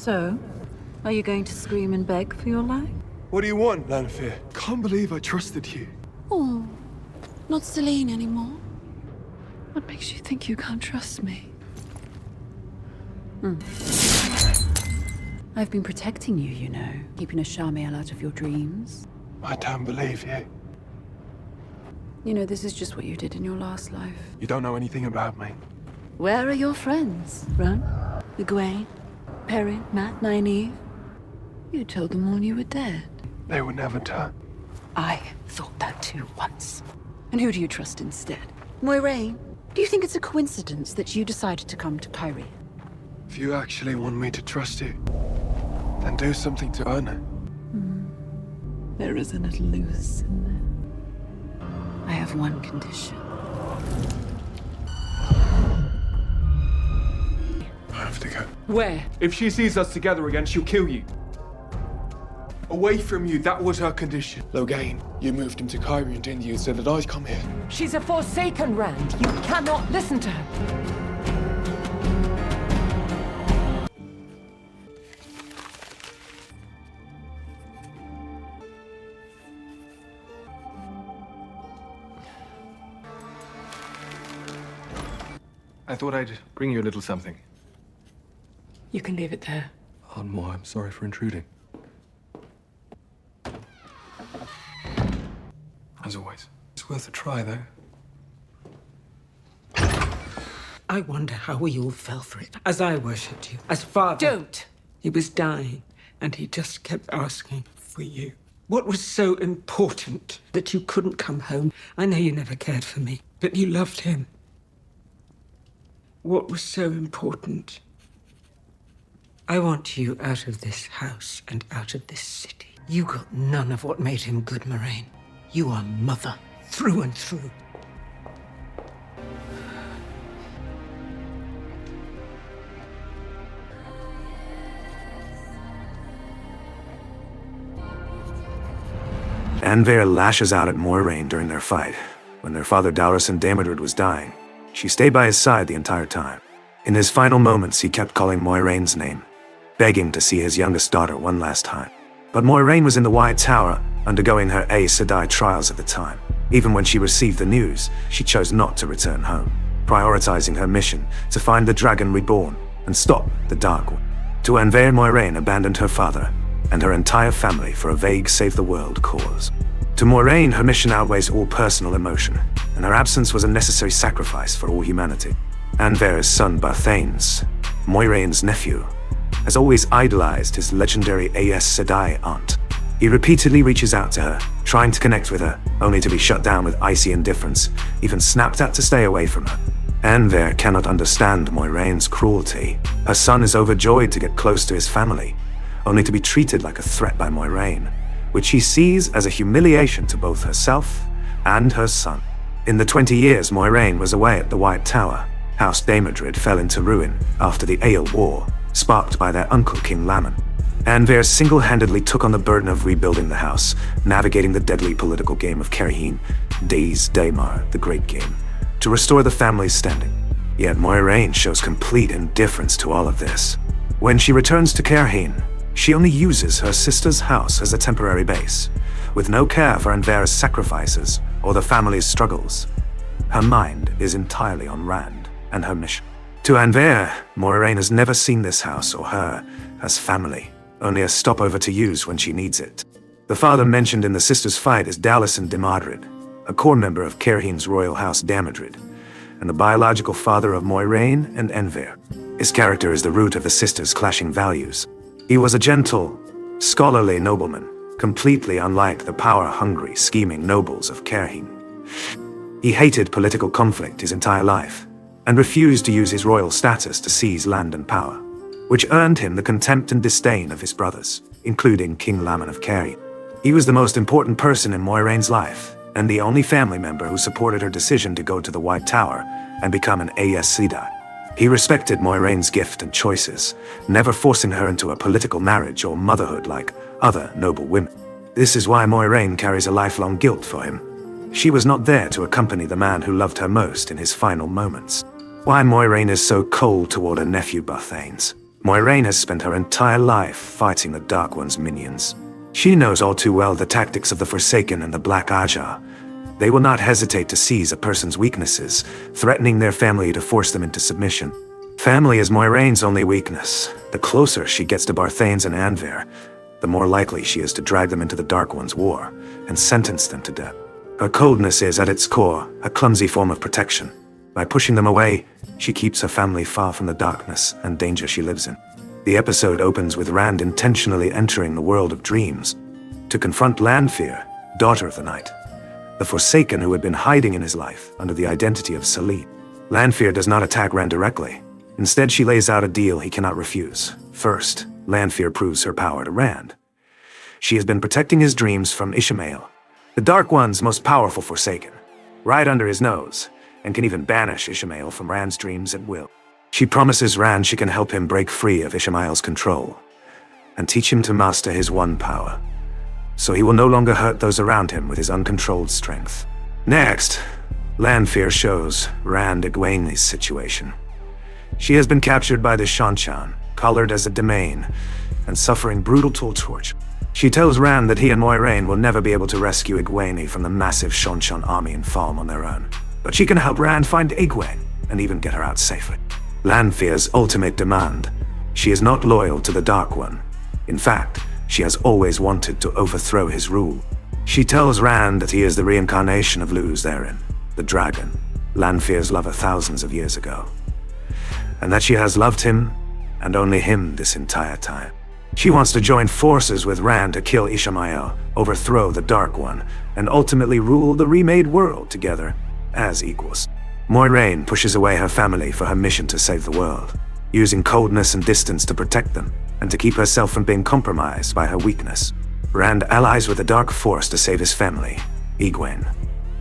So, are you going to scream and beg for your life? What do you want, Lanfear? Can't believe I trusted you. Oh, not Selene anymore. What makes you think you can't trust me? I've been protecting you, you know. Keeping Ishamael out of your dreams. I don't believe you. You know, this is just what you did in your last life. You don't know anything about me. Where are your friends? Rand Egwene, Perrin, Matt, Nynaeve? You told them all you were dead. They would never turn. I thought that too once. And who do you trust instead? Moiraine? Do you think it's a coincidence that you decided to come to Kyrie? If you actually want me to trust you, then do something to earn it. There is a little loose in there. I have one condition. I have to go. Where? If she sees us together again, she'll kill you. Away from you, that was her condition. Logain, you moved him to Kyrie, didn't you, so that I'd come here? She's a Forsaken, Rand. You cannot listen to her. I thought I'd bring you a little something. You can leave it there. Moore, I'm sorry for intruding. As always. It's worth a try, though. I wonder how we all fell for it, as I worshipped you, as father. Don't! He was dying, and he just kept asking for you. What was so important that you couldn't come home? I know you never cared for me, but you loved him. What was so important? I want you out of this house and out of this city. You got none of what made him good, Moiraine. You are mother, through and through. Lanfear lashes out at Moiraine during their fight. When their father Dalaran Damane was dying, she stayed by his side the entire time. In his final moments, he kept calling Moiraine's name, begging to see his youngest daughter one last time. But Moiraine was in the White Tower, undergoing her Aes Sedai trials at the time. Even when she received the news, she chose not to return home, prioritizing her mission to find the Dragon Reborn and stop the Dark One. To Lanfear, Moiraine abandoned her father and her entire family for a vague save-the-world cause. To Moiraine, her mission outweighs all personal emotion, and her absence was a necessary sacrifice for all humanity. Lanfear's son Barthanes, Moiraine's nephew, has always idolized his legendary Aes Sedai aunt. He repeatedly reaches out to her, trying to connect with her, only to be shut down with icy indifference, even snapped at to stay away from her. Lanfear cannot understand Moiraine's cruelty. Her son is overjoyed to get close to his family, only to be treated like a threat by Moiraine, which he sees as a humiliation to both herself and her son. In the 20 years Moiraine was away at the White Tower, House Damane fell into ruin after the Ael War, sparked by their uncle King Lamon. Lanfear single-handedly took on the burden of rebuilding the house, navigating the deadly political game of Cairhien, Days Daymar, the Great Game, to restore the family's standing. Yet Moiraine shows complete indifference to all of this. When she returns to Cairhien, she only uses her sister's house as a temporary base, with no care for Lanfear's sacrifices or the family's struggles. Her mind is entirely on Rand and her mission. To Lanfear, Moiraine has never seen this house or her as family, only a stopover to use when she needs it. The father mentioned in the sisters' fight is Dalaran Damane, a core member of Cairhien's royal house Damane, and the biological father of Moiraine and Lanfear. His character is the root of the sisters' clashing values. He was a gentle, scholarly nobleman, completely unlike the power-hungry, scheming nobles of Cairhien. He hated political conflict his entire life, and refused to use his royal status to seize land and power, which earned him the contempt and disdain of his brothers, including King Lamon of Cairhien. He was the most important person in Moiraine's life, and the only family member who supported her decision to go to the White Tower and become an Aes Sedai. He respected Moiraine's gift and choices, never forcing her into a political marriage or motherhood like other noble women. This is why Moiraine carries a lifelong guilt for him. She was not there to accompany the man who loved her most in his final moments. Why Moiraine is so cold toward her nephew Barthanes. Moiraine has spent her entire life fighting the Dark One's minions. She knows all too well the tactics of the Forsaken and the Black Ajah. They will not hesitate to seize a person's weaknesses, threatening their family to force them into submission. Family is Moiraine's only weakness. The closer she gets to Barthanes and Lanfear, the more likely she is to drag them into the Dark One's war and sentence them to death. Her coldness is, at its core, a clumsy form of protection. By pushing them away, she keeps her family far from the darkness and danger she lives in. The episode opens with Rand intentionally entering the world of dreams to confront Lanfear, daughter of the night, the Forsaken who had been hiding in his life under the identity of Selene. Lanfear does not attack Rand directly. Instead, she lays out a deal he cannot refuse. First, Lanfear proves her power to Rand. She has been protecting his dreams from Ishamael, the Dark One's most powerful Forsaken, right under his nose, and can even banish Ishamael from Rand's dreams at will. She promises Rand she can help him break free of Ishamael's control, and teach him to master his one power, so he will no longer hurt those around him with his uncontrolled strength. Next, Lanfear shows Rand Egwene's situation. She has been captured by the Seanchan, collared as a damane, and suffering brutal torture. She tells Rand that he and Moiraine will never be able to rescue Egwene from the massive Seanchan army and Falm on their own. But she can help Rand find Egwene, and even get her out safely. Lanfear's ultimate demand: she is not loyal to the Dark One. In fact, she has always wanted to overthrow his rule. She tells Rand that he is the reincarnation of Luz Therin, the dragon, Lanfear's lover thousands of years ago, and that she has loved him, and only him, this entire time. She wants to join forces with Rand to kill Ishamael, overthrow the Dark One, and ultimately rule the remade world together as equals. Moiraine pushes away her family for her mission to save the world, using coldness and distance to protect them, and to keep herself from being compromised by her weakness. Rand allies with the Dark Force to save his family, Egwene,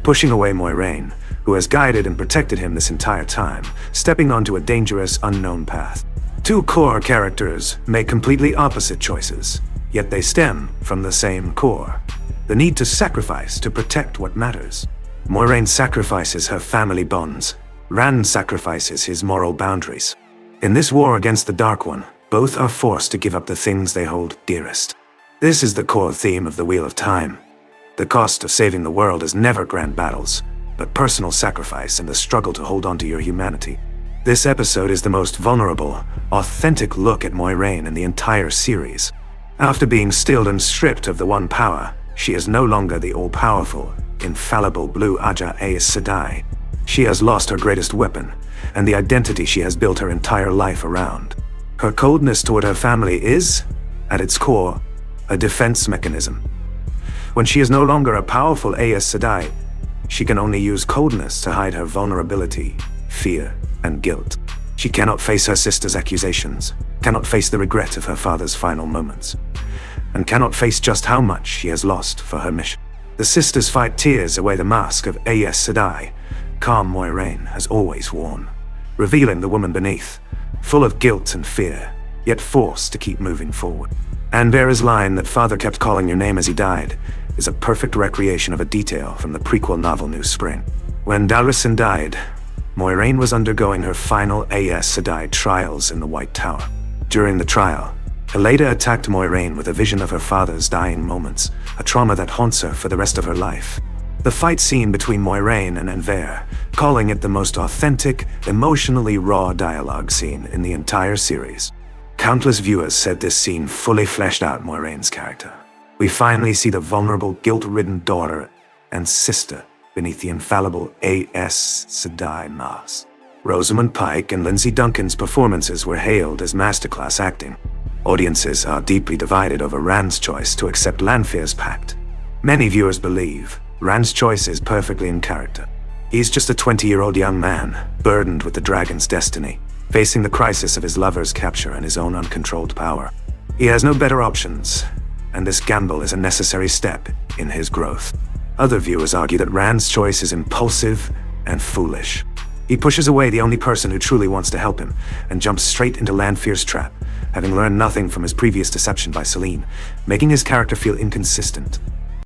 pushing away Moiraine, who has guided and protected him this entire time, stepping onto a dangerous, unknown path. Two core characters make completely opposite choices, yet they stem from the same core: the need to sacrifice to protect what matters. Moiraine sacrifices her family bonds. Rand sacrifices his moral boundaries. In this war against the Dark One, both are forced to give up the things they hold dearest. This is the core theme of the Wheel of Time. The cost of saving the world is never grand battles, but personal sacrifice and the struggle to hold on to your humanity. This episode is the most vulnerable, authentic look at Moiraine in the entire series. After being stilled and stripped of the one power, she is no longer the all-powerful, infallible Blue Ajah Aes Sedai. She has lost her greatest weapon, and the identity she has built her entire life around. Her coldness toward her family is, at its core, a defense mechanism. When she is no longer a powerful Aes Sedai, she can only use coldness to hide her vulnerability, fear, and guilt. She cannot face her sister's accusations, cannot face the regret of her father's final moments, and cannot face just how much she has lost for her mission. The sisters fight tears away the mask of Aes Sedai, calm Moiraine has always worn, revealing the woman beneath, full of guilt and fear, yet forced to keep moving forward. Anvera's line that father kept calling your name as he died is a perfect recreation of a detail from the prequel novel New Spring. When Dalaran died, Moiraine was undergoing her final Aes Sedai trials in the White Tower. During the trial, Eleda attacked Moiraine with a vision of her father's dying moments, a trauma that haunts her for the rest of her life. The fight scene between Moiraine and Anvera, calling it the most authentic, emotionally raw dialogue scene in the entire series. Countless viewers said this scene fully fleshed out Moiraine's character. We finally see the vulnerable, guilt-ridden daughter and sister beneath the infallible Aes Sedai mask. Rosamund Pike and Lindsay Duncan's performances were hailed as masterclass acting. Audiences are deeply divided over Rand's choice to accept Lanfear's pact. Many viewers believe Rand's choice is perfectly in character. He's just a 20-year-old young man, burdened with the dragon's destiny, facing the crisis of his lover's capture and his own uncontrolled power. He has no better options, and this gamble is a necessary step in his growth. Other viewers argue that Rand's choice is impulsive and foolish. He pushes away the only person who truly wants to help him, and jumps straight into Lanfear's trap, having learned nothing from his previous deception by Selene, making his character feel inconsistent.